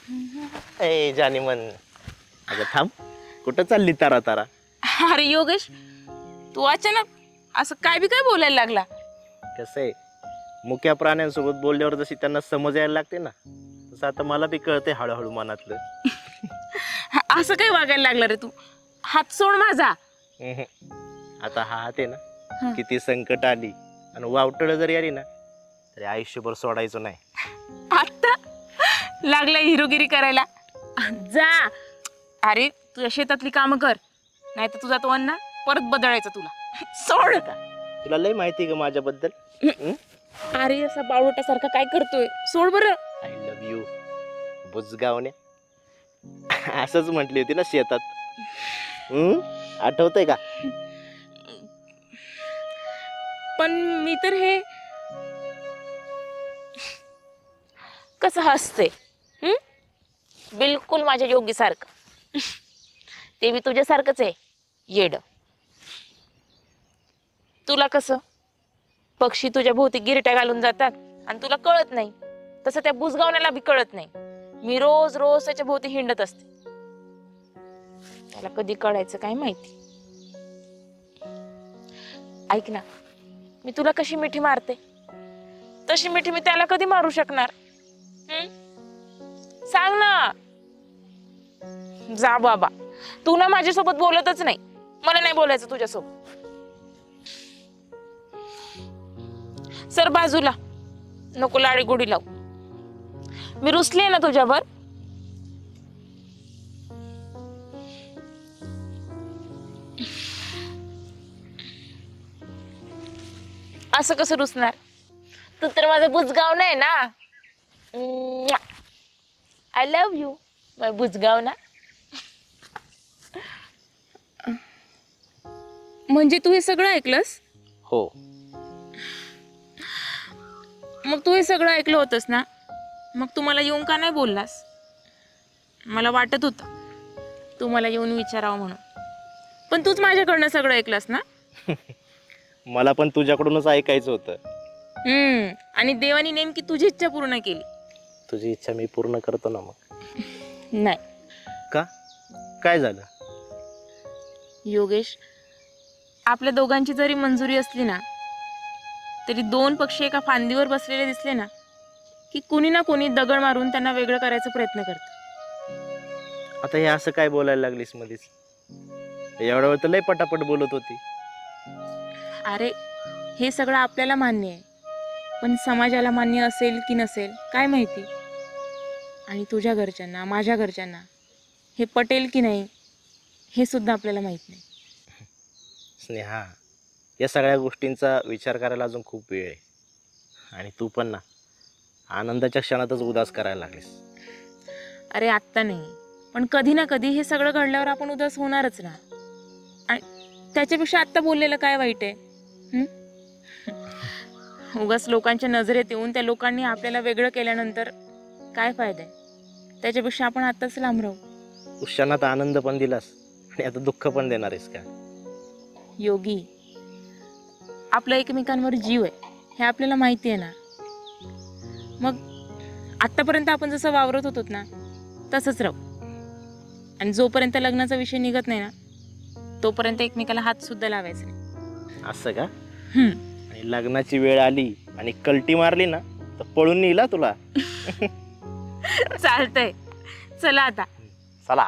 ए जानी मन, अगं थांब, कुठं चालली तारा तारा? अरे योगेश, तू अचानक असं काय बी काय बोलायला लागला? कसं आहे, मुक्या प्राण्यांसोबत बोलल्यावर जशी त्यांना समज यायला लागते ना, तसं आता मला बी कळते हळूहळू मनातलं. असं काय वागायला लागला रे तू? हात सोड माझा. आता हा हात आहे ना, किती संकट आली आणि वावटळ जरी आली ना तरी आयुष्यभर सोडायचं नाही. आता लागला हिरोगिरी करायला. जा, अरे तुझ्या शेतातली कामं कर, नाही तर तुझा तो अण्णा परत बदलायचा तुला. सोड. तुला लय माहिती का माझ्याबद्दल? अरे असा बावटासारखा काय करतोय? सोड बरं. आय लव्ह यू बुजगावने, असंच म्हटली होती ना शेतात. आठवतंय का? पण मी तर हे कसं हसते, बिलकुल माझ्या योगीसारखं. ते बी तुझ्यासारखंच आहे येड. तुला कसं पक्षी तुझ्या भोवती गिरट्या घालून जातात आणि तुला कळत नाही, तसं त्या बुजगावण्याला बी कळत नाही. मी रोज रोज त्याच्या भोवती हिंडत असते. त्याला कधी कळायचं काय माहिती. ऐक ना, मी तुला कशी मिठी मारते तशी मिठी मी त्याला कधी मारू शकणार? सांग ना. जा बाबा, तू ना माझ्यासोबत बोलतच नाही. मला नाही बोलायचं तुझ्यासोबत. सर बाजूला, नको लाडी गोडी लावू. मी रुसले ना तुझ्यावर. असं कसं रुसणार? तू तर माझं बुजगाव नाही ना. आय लव्ह यू माय बुजगाव ना. म्हणजे तू हे सगळं ऐकलंस? हो. मग तू हे सगळं ऐकलं होतंस ना, मग तू मला येऊन का नाही बोललास? मला वाटत होतं तू मला येऊन विचारावं म्हणून, पण तूच माझ्याकडनं सगळं ऐकलंस ना. मला पण तुझ्याकडूनच ऐकायचं होतं. आणि देवानी नेमकी तुझी इच्छा पूर्ण केली. तुझी इच्छा मी पूर्ण करतो ना मग. नाही. का? काय झालं? योगेश, आपल्या दोघांची जरी मंजुरी असली ना, तरी दोन पक्षी एका फांदीवर बसलेले दिसले ना की कुणी ना कुणी दगड मारून त्यांना वेगळं करायचा प्रयत्न करतं. आता हे असं काय बोलायला लागलीस मध्येच? एवढा वेळ तर लय पटापट बोलत होती. अरे हे सगळं आपल्याला मान्य आहे, पण समाजाला मान्य असेल की नसेल काय माहिती. आणि तुझ्या घरच्यांना, माझ्या घरच्यांना हे पटेल की नाही हे सुद्धा आपल्याला माहित नाही. स्नेहा, या सगळ्या गोष्टींचा विचार करायला अजून खूप वेळ आहे. आणि तू पण ना आनंदाच्या क्षणातच उदास करायला लागलीस. अरे आत्ता नाही, पण कधी ना कधी हे सगळं घडल्यावर आपण उदास होणारच ना. आणि त्याच्यापेक्षा आत्ता बोललेलं काय वाईट आहे? उगाच लोकांच्या नजरेत येऊन त्या लोकांनी आपल्याला वेगळं केल्यानंतर काय फायदा आहे? त्याच्यापेक्षा आपण आत्ताच लांब राहू. क्षणात आनंद पण दिलास आणि आता दुःख पण देणार आहेस का? योगी, आपलं एकमेकांवर जीव आहे हे आपल्याला माहिती आहे ना. मग आत्तापर्यंत आपण जसं वावरत होतो ना तसंच राहू. आणि जोपर्यंत लग्नाचा विषय निघत नाही ना तोपर्यंत एकमेकाला हात सुद्धा लावायचा नाही. असं का? आणि लग्नाची वेळ आली आणि कल्टी मारली ना तर पळून नेला तुला. चालतंय, चला आता. चला.